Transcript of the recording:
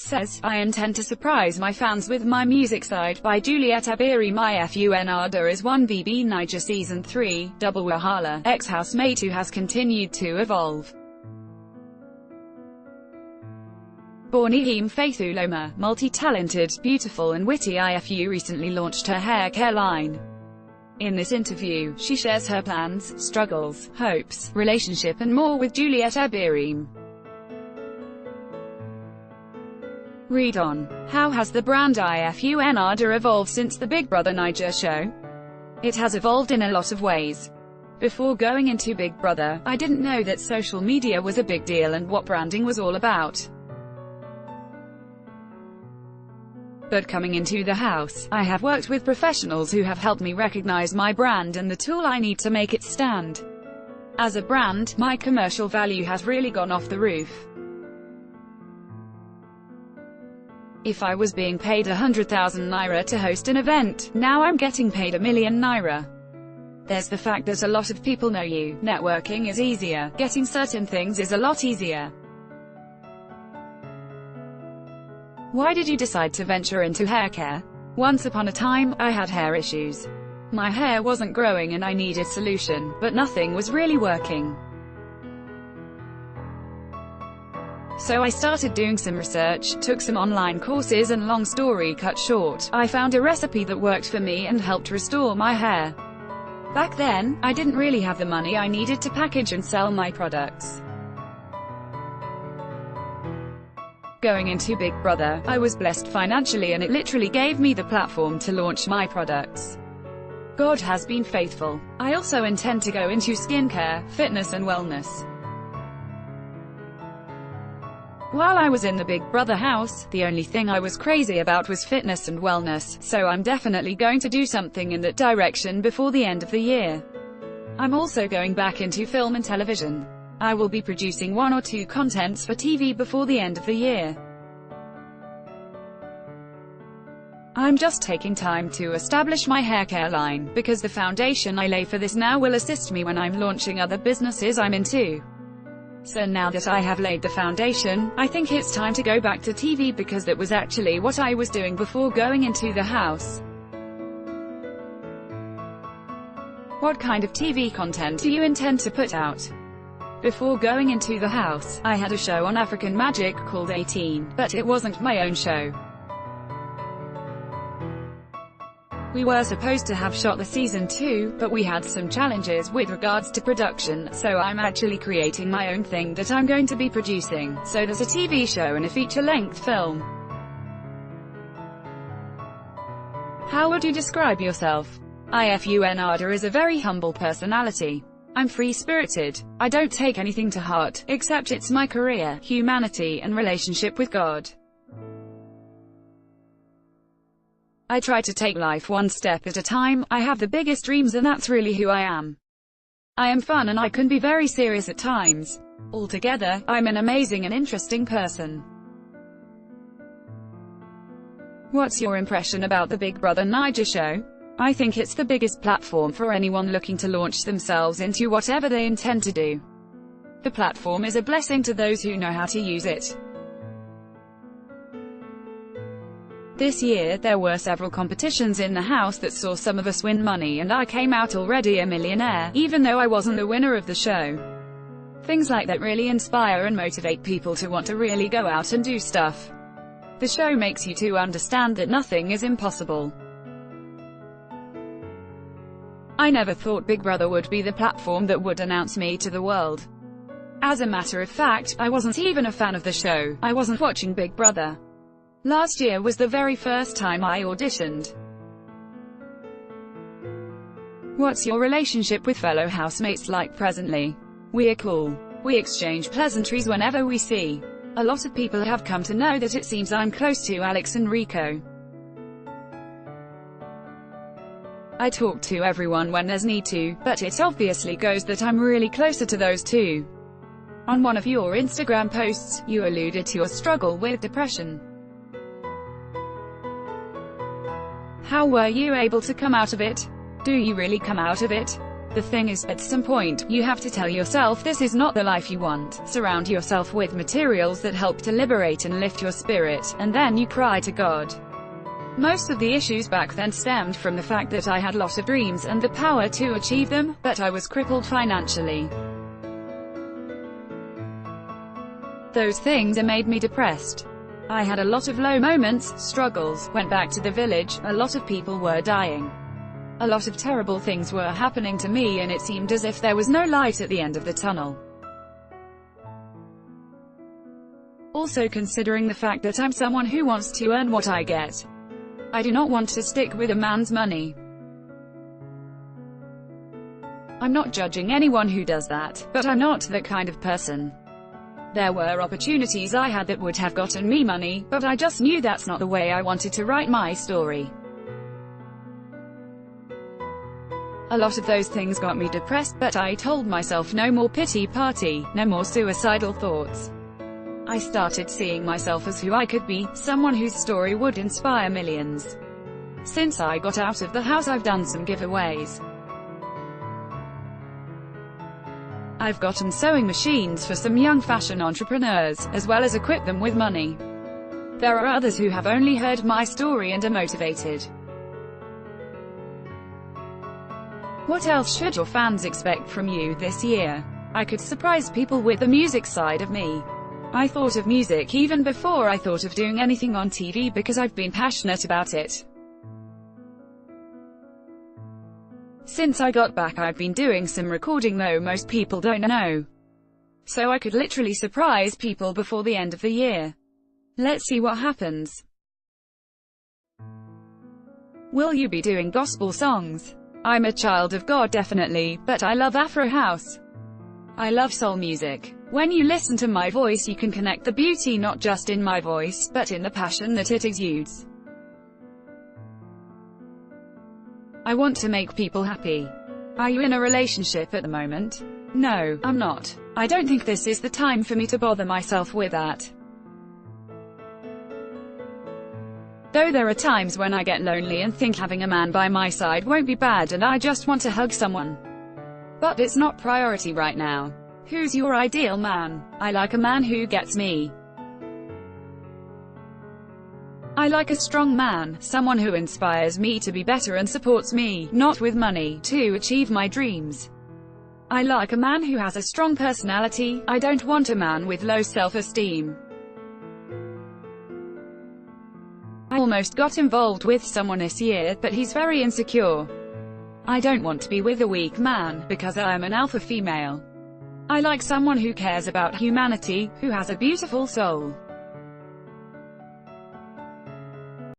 says, "I intend to surprise my fans with my music side by Juliet Abiri. My Ifu Ennada is one Ex-BBNaija Season 3, double Wahala, ex-housemate who has continued to evolve." Born Ihim Faithuloma, multi-talented, beautiful and witty, Ifu recently launched her hair care line. In this interview, she shares her plans, struggles, hopes, relationship and more with Juliet Abiri. Read on. How has the brand Ifu Ennada evolved since the Big Brother Naija show? It has evolved in a lot of ways. Before going into Big Brother, I didn't know that social media was a big deal and what branding was all about. But coming into the house, I have worked with professionals who have helped me recognize my brand and the tool I need to make it stand. As a brand, my commercial value has really gone off the roof. If I was being paid 100,000 naira to host an event, now I'm getting paid 1 million naira. There's the fact that a lot of people know you, networking is easier, getting certain things is a lot easier. Why did you decide to venture into hair care? Once upon a time, I had hair issues. My hair wasn't growing and I needed a solution, but nothing was really working. So I started doing some research, took some online courses and long story cut short, I found a recipe that worked for me and helped restore my hair. Back then, I didn't really have the money I needed to package and sell my products. Going into Big Brother, I was blessed financially and it literally gave me the platform to launch my products. God has been faithful. I also intend to go into skincare, fitness and wellness. While I was in the Big Brother house, the only thing I was crazy about was fitness and wellness, so I'm definitely going to do something in that direction before the end of the year. I'm also going back into film and television. I will be producing 1 or 2 contents for TV before the end of the year. I'm just taking time to establish my hair care line, because the foundation I lay for this now will assist me when I'm launching other businesses I'm into. So now that I have laid the foundation, I think it's time to go back to TV because that was actually what I was doing before going into the house. What kind of TV content do you intend to put out? Before going into the house, I had a show on African Magic called 18, but it wasn't my own show. We were supposed to have shot the season 2, but we had some challenges with regards to production, so I'm actually creating my own thing that I'm going to be producing. So there's a TV show and a feature-length film. How would you describe yourself? Ifu Ennada is a very humble personality. I'm free-spirited. I don't take anything to heart, except it's my career, humanity and relationship with God. I try to take life one step at a time. I have the biggest dreams and that's really who I am. I am fun and I can be very serious at times. Altogether, I'm an amazing and interesting person. What's your impression about the Big Brother Naija show? I think it's the biggest platform for anyone looking to launch themselves into whatever they intend to do. The platform is a blessing to those who know how to use it. This year, there were several competitions in the house that saw some of us win money and I came out already a millionaire, even though I wasn't the winner of the show. Things like that really inspire and motivate people to want to really go out and do stuff. The show makes you to understand that nothing is impossible. I never thought Big Brother would be the platform that would announce me to the world. As a matter of fact, I wasn't even a fan of the show. I wasn't watching Big Brother. Last year was the very first time I auditioned. What's your relationship with fellow housemates like presently? We're cool. We exchange pleasantries whenever we see. A lot of people have come to know that it seems I'm close to Alex and Rico. I talk to everyone when there's need to, but it obviously goes that I'm really closer to those two. On one of your Instagram posts, you alluded to your struggle with depression. How were you able to come out of it? Do you really come out of it? The thing is, at some point, you have to tell yourself this is not the life you want. Surround yourself with materials that help to liberate and lift your spirit, and then you cry to God. Most of the issues back then stemmed from the fact that I had lots of dreams and the power to achieve them, but I was crippled financially. Those things made me depressed. I had a lot of low moments, struggles, went back to the village, a lot of people were dying. A lot of terrible things were happening to me and it seemed as if there was no light at the end of the tunnel. Also considering the fact that I'm someone who wants to earn what I get. I do not want to stick with a man's money. I'm not judging anyone who does that, but I'm not that kind of person. There were opportunities I had that would have gotten me money, but I just knew that's not the way I wanted to write my story. A lot of those things got me depressed, but I told myself no more pity party, no more suicidal thoughts. I started seeing myself as who I could be, someone whose story would inspire millions. Since I got out of the house I've done some giveaways. I've gotten sewing machines for some young fashion entrepreneurs, as well as equipped them with money. There are others who have only heard my story and are motivated. What else should your fans expect from you this year? I could surprise people with the music side of me. I thought of music even before I thought of doing anything on TV because I've been passionate about it. Since I got back I've been doing some recording though most people don't know. So I could literally surprise people before the end of the year. Let's see what happens. Will you be doing gospel songs? I'm a child of God definitely, but I love Afro house. I love soul music. When you listen to my voice you can connect the beauty not just in my voice, but in the passion that it exudes. I want to make people happy. Are you in a relationship at the moment? No, I'm not. I don't think this is the time for me to bother myself with that. Though there are times when I get lonely and think having a man by my side won't be bad and I just want to hug someone. But it's not priority right now. Who's your ideal man? I like a man who gets me. I like a strong man, someone who inspires me to be better and supports me, not with money, to achieve my dreams. I like a man who has a strong personality. I don't want a man with low self-esteem. I almost got involved with someone this year, but he's very insecure. I don't want to be with a weak man, because I am an alpha female. I like someone who cares about humanity, who has a beautiful soul.